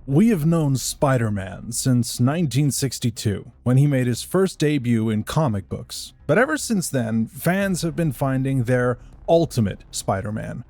We have known Spider-Man since 1962, when he made his first debut in comic books. But ever since then, fans have been finding their ultimate Spider-Man.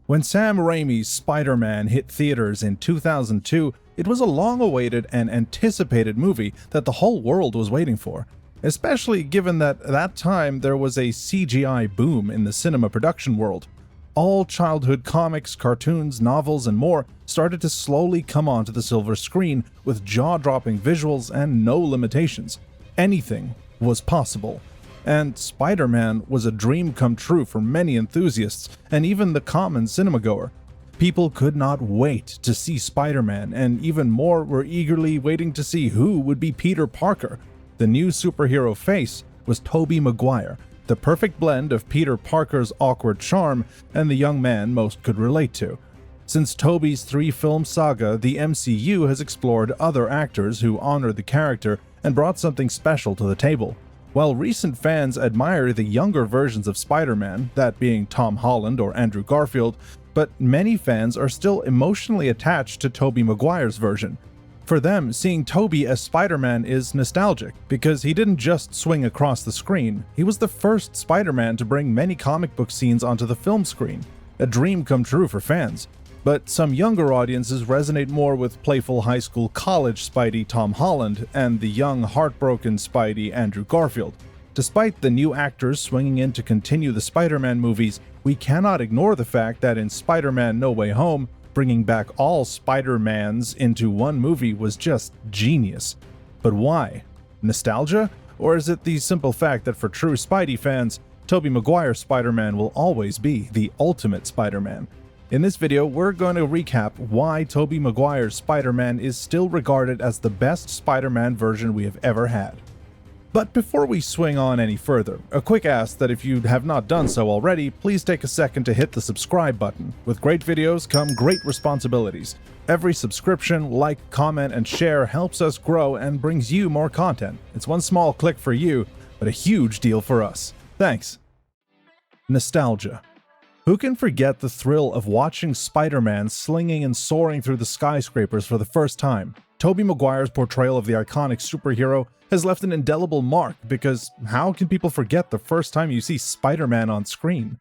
When Sam Raimi's Spider-Man hit theaters in 2002, it was a long-awaited and anticipated movie that the whole world was waiting for, especially given that at that time there was a CGI boom in the cinema production world. All childhood comics, cartoons, novels, and more started to slowly come onto the silver screen with jaw-dropping visuals and no limitations. Anything was possible. And Spider-Man was a dream come true for many enthusiasts, and even the common cinemagoer. People could not wait to see Spider-Man, and even more were eagerly waiting to see who would be Peter Parker. The new superhero face was Tobey Maguire, the perfect blend of Peter Parker's awkward charm and the young man most could relate to. Since Tobey's three-film saga, the MCU has explored other actors who honor the character and brought something special to the table. While recent fans admire the younger versions of Spider-Man, that being Tom Holland or Andrew Garfield, but many fans are still emotionally attached to Tobey Maguire's version. For them, seeing Tobey as Spider-Man is nostalgic, because he didn't just swing across the screen, he was the first Spider-Man to bring many comic book scenes onto the film screen. A dream come true for fans. But some younger audiences resonate more with playful high school college Spidey Tom Holland and the young heartbroken Spidey Andrew Garfield. Despite the new actors swinging in to continue the Spider-Man movies, we cannot ignore the fact that in Spider-Man No Way Home, bringing back all Spider-Mans into one movie was just genius. But why? Nostalgia? Or is it the simple fact that for true Spidey fans, Tobey Maguire's Spider-Man will always be the ultimate Spider-Man? In this video, we're going to recap why Tobey Maguire's Spider-Man is still regarded as the best Spider-Man version we have ever had. But before we swing on any further, a quick ask that if you have not done so already, please take a second to hit the subscribe button. With great videos come great responsibilities. Every subscription, like, comment, and share helps us grow and brings you more content. It's one small click for you, but a huge deal for us. Thanks. Nostalgia. Who can forget the thrill of watching Spider-Man slinging and soaring through the skyscrapers for the first time? Tobey Maguire's portrayal of the iconic superhero has left an indelible mark, because how can people forget the first time you see Spider-Man on screen?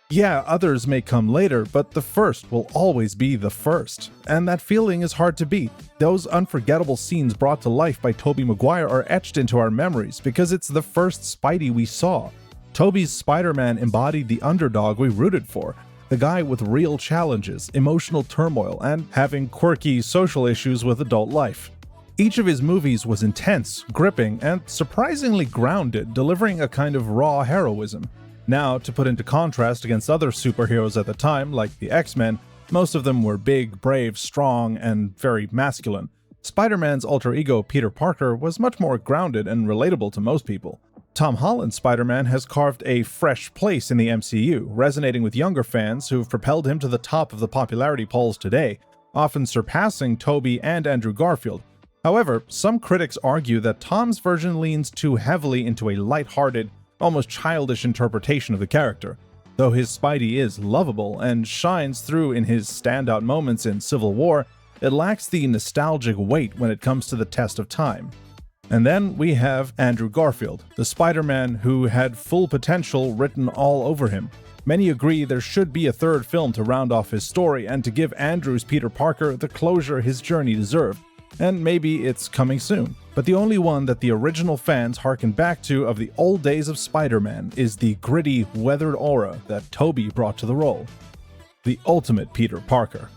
Yeah, others may come later, but the first will always be the first. And that feeling is hard to beat. Those unforgettable scenes brought to life by Tobey Maguire are etched into our memories because it's the first Spidey we saw. Tobey's Spider-Man embodied the underdog we rooted for, the guy with real challenges, emotional turmoil, and having quirky social issues with adult life. Each of his movies was intense, gripping, and surprisingly grounded, delivering a kind of raw heroism. Now, to put into contrast against other superheroes at the time, like the X-Men, most of them were big, brave, strong, and very masculine. Spider-Man's alter ego Peter Parker was much more grounded and relatable to most people. Tom Holland's Spider-Man has carved a fresh place in the MCU, resonating with younger fans who've propelled him to the top of the popularity polls today, often surpassing Tobey and Andrew Garfield. However, some critics argue that Tom's version leans too heavily into a light-hearted, almost childish interpretation of the character. Though his Spidey is lovable and shines through in his standout moments in Civil War, it lacks the nostalgic weight when it comes to the test of time. And then we have Andrew Garfield, the Spider-Man who had full potential written all over him. Many agree there should be a third film to round off his story and to give Andrew's Peter Parker the closure his journey deserved. And maybe it's coming soon. But the only one that the original fans harken back to of the old days of Spider-Man is the gritty, weathered aura that Tobey brought to the role. The ultimate Peter Parker.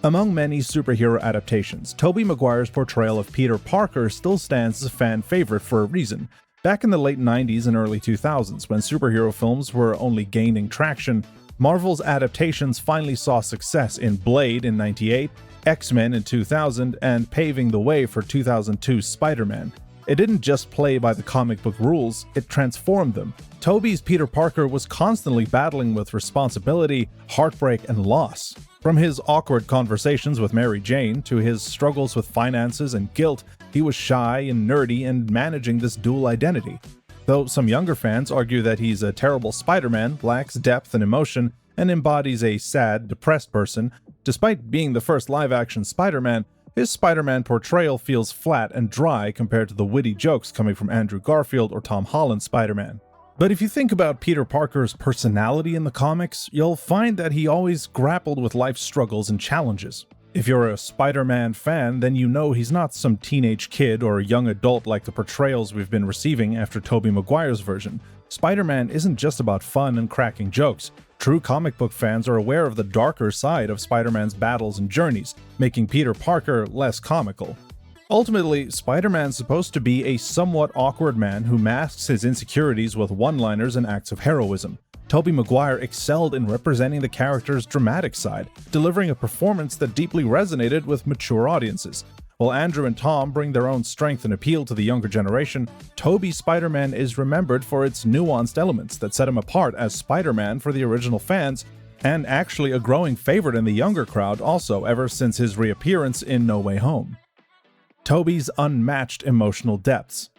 Among many superhero adaptations, Tobey Maguire's portrayal of Peter Parker still stands as a fan favorite for a reason. Back in the late 90s and early 2000s, when superhero films were only gaining traction, Marvel's adaptations finally saw success in Blade in '98, X-Men in 2000, and paving the way for 2002's Spider-Man. It didn't just play by the comic book rules, it transformed them. Tobey's Peter Parker was constantly battling with responsibility, heartbreak, and loss. From his awkward conversations with Mary Jane to his struggles with finances and guilt, he was shy and nerdy and managing this dual identity. Though some younger fans argue that he's a terrible Spider-Man, lacks depth and emotion, and embodies a sad, depressed person, despite being the first live-action Spider-Man, His Spider-Man portrayal feels flat and dry compared to the witty jokes coming from Andrew Garfield or Tom Holland's Spider-Man. But if you think about Peter Parker's personality in the comics, you'll find that he always grappled with life's struggles and challenges. If you're a Spider-Man fan, then you know he's not some teenage kid or young adult like the portrayals we've been receiving after Tobey Maguire's version. Spider-Man isn't just about fun and cracking jokes. True comic book fans are aware of the darker side of Spider-Man's battles and journeys, making Peter Parker less comical. Ultimately, Spider-Man's supposed to be a somewhat awkward man who masks his insecurities with one-liners and acts of heroism. Tobey Maguire excelled in representing the character's dramatic side, delivering a performance that deeply resonated with mature audiences. While Andrew and Tom bring their own strength and appeal to the younger generation, Tobey's Spider-Man is remembered for its nuanced elements that set him apart as Spider-Man for the original fans, and actually a growing favorite in the younger crowd also ever since his reappearance in No Way Home. Tobey's unmatched emotional depths.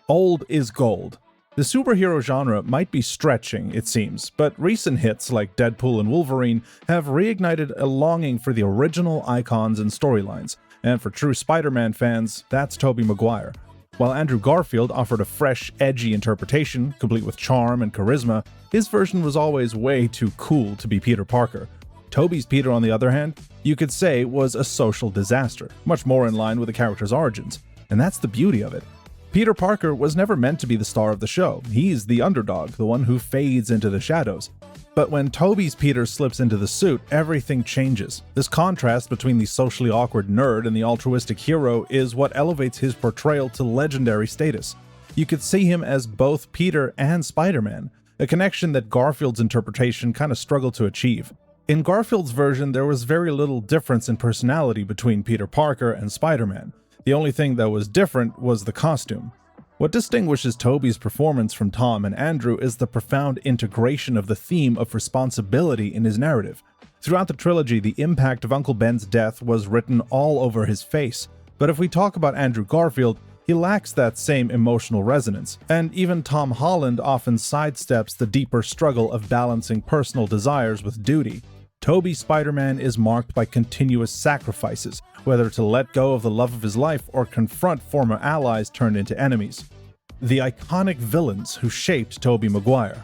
Old is gold. The superhero genre might be stretching, it seems, but recent hits like Deadpool and Wolverine have reignited a longing for the original icons and storylines. And for true Spider-Man fans, that's Tobey Maguire. While Andrew Garfield offered a fresh, edgy interpretation, complete with charm and charisma, his version was always way too cool to be Peter Parker. Tobey's Peter, on the other hand, you could say was a social disaster, much more in line with the character's origins. And that's the beauty of it. Peter Parker was never meant to be the star of the show. He's the underdog, the one who fades into the shadows. But when Tobey's Peter slips into the suit, everything changes. This contrast between the socially awkward nerd and the altruistic hero is what elevates his portrayal to legendary status. You could see him as both Peter and Spider-Man, a connection that Garfield's interpretation kind of struggled to achieve. In Garfield's version, there was very little difference in personality between Peter Parker and Spider-Man. The only thing that was different was the costume. What distinguishes Tobey's performance from Tom and Andrew is the profound integration of the theme of responsibility in his narrative. Throughout the trilogy, the impact of Uncle Ben's death was written all over his face. But if we talk about Andrew Garfield, he lacks that same emotional resonance, and even Tom Holland often sidesteps the deeper struggle of balancing personal desires with duty. Tobey's Spider-Man is marked by continuous sacrifices, whether to let go of the love of his life or confront former allies turned into enemies. The iconic villains who shaped Tobey Maguire.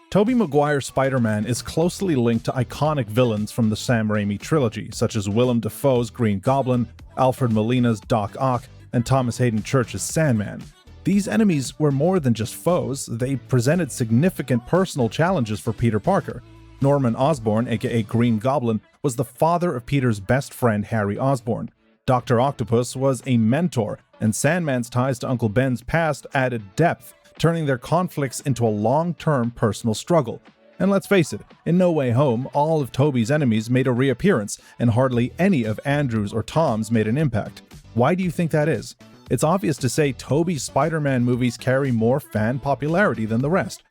Tobey Maguire's Spider-Man is closely linked to iconic villains from the Sam Raimi trilogy, such as Willem Dafoe's Green Goblin, Alfred Molina's Doc Ock, and Thomas Hayden Church's Sandman. These enemies were more than just foes, they presented significant personal challenges for Peter Parker. Norman Osborn, aka Green Goblin, was the father of Peter's best friend Harry Osborn. Dr. Octopus was a mentor, and Sandman's ties to Uncle Ben's past added depth, turning their conflicts into a long-term personal struggle. And let's face it, in No Way Home, all of Tobey's enemies made a reappearance, and hardly any of Andrew's or Tom's made an impact. Why do you think that is? It's obvious to say Tobey's Spider-Man movies carry more fan popularity than the rest.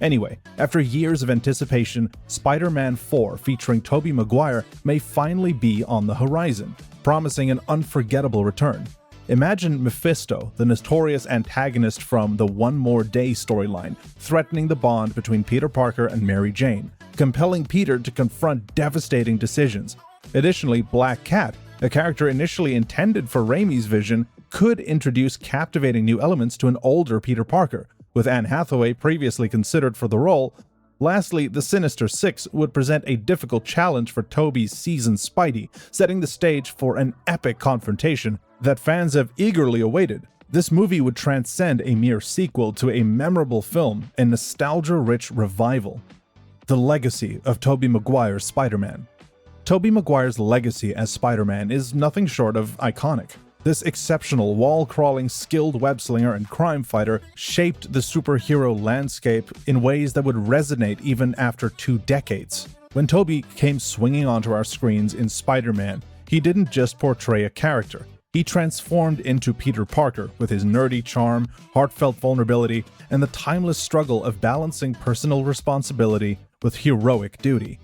Anyway, after years of anticipation, Spider-Man 4 featuring Tobey Maguire may finally be on the horizon, promising an unforgettable return. Imagine Mephisto, the notorious antagonist from the One More Day storyline, threatening the bond between Peter Parker and Mary Jane, compelling Peter to confront devastating decisions. Additionally, Black Cat, a character initially intended for Raimi's vision, could introduce captivating new elements to an older Peter Parker, with Anne Hathaway previously considered for the role. Lastly, the Sinister Six would present a difficult challenge for Tobey's seasoned Spidey, setting the stage for an epic confrontation that fans have eagerly awaited. This movie would transcend a mere sequel to a memorable film, a nostalgia-rich revival. The legacy of Tobey Maguire's Spider-Man. Tobey Maguire's legacy as Spider-Man is nothing short of iconic. This exceptional, wall-crawling, skilled web-slinger and crime fighter shaped the superhero landscape in ways that would resonate even after 2 decades. When Tobey came swinging onto our screens in Spider-Man, he didn't just portray a character. He transformed into Peter Parker with his nerdy charm, heartfelt vulnerability, and the timeless struggle of balancing personal responsibility with heroic duty.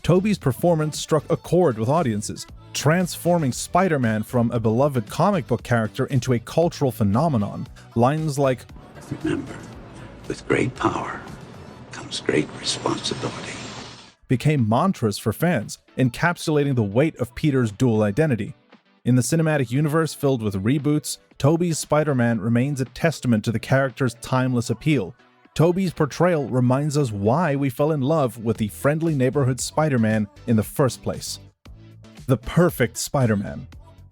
Tobey's performance struck a chord with audiences, transforming Spider-Man from a beloved comic book character into a cultural phenomenon. Lines like, "Remember, with great power comes great responsibility," became mantras for fans, encapsulating the weight of Peter's dual identity. In the cinematic universe filled with reboots, Tobey's Spider-Man remains a testament to the character's timeless appeal. Tobey's portrayal reminds us why we fell in love with the friendly neighborhood Spider-Man in the first place. The perfect Spider-Man.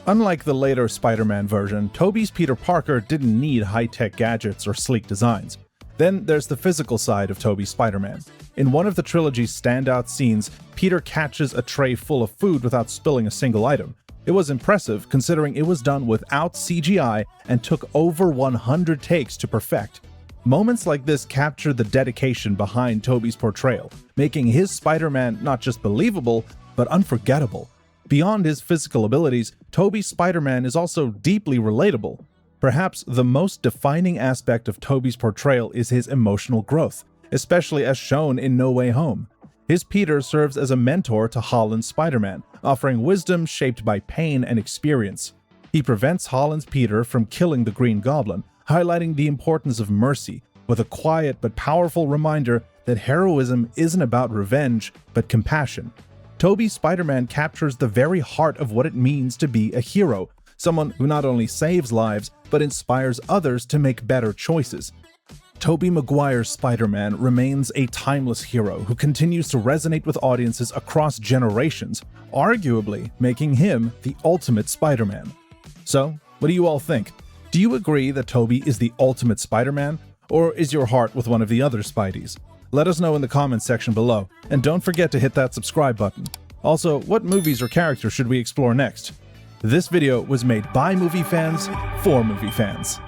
Unlike the later Spider-Man version, Tobey's Peter Parker didn't need high-tech gadgets or sleek designs. Then there's the physical side of Tobey's Spider-Man. In one of the trilogy's standout scenes, Peter catches a tray full of food without spilling a single item. It was impressive considering it was done without CGI and took over 100 takes to perfect. Moments like this capture the dedication behind Tobey's portrayal, making his Spider-Man not just believable, but unforgettable. Beyond his physical abilities, Tobey's Spider-Man is also deeply relatable. Perhaps the most defining aspect of Tobey's portrayal is his emotional growth, especially as shown in No Way Home. His Peter serves as a mentor to Holland's Spider-Man, offering wisdom shaped by pain and experience. He prevents Holland's Peter from killing the Green Goblin, highlighting the importance of mercy, with a quiet but powerful reminder that heroism isn't about revenge, but compassion. Tobey's Spider-Man captures the very heart of what it means to be a hero, someone who not only saves lives, but inspires others to make better choices. Tobey Maguire's Spider-Man remains a timeless hero who continues to resonate with audiences across generations, arguably making him the ultimate Spider-Man. So, what do you all think? Do you agree that Tobey is the ultimate Spider-Man, or is your heart with one of the other Spideys? Let us know in the comments section below, and don't forget to hit that subscribe button. Also, what movies or characters should we explore next? This video was made by movie fans for movie fans.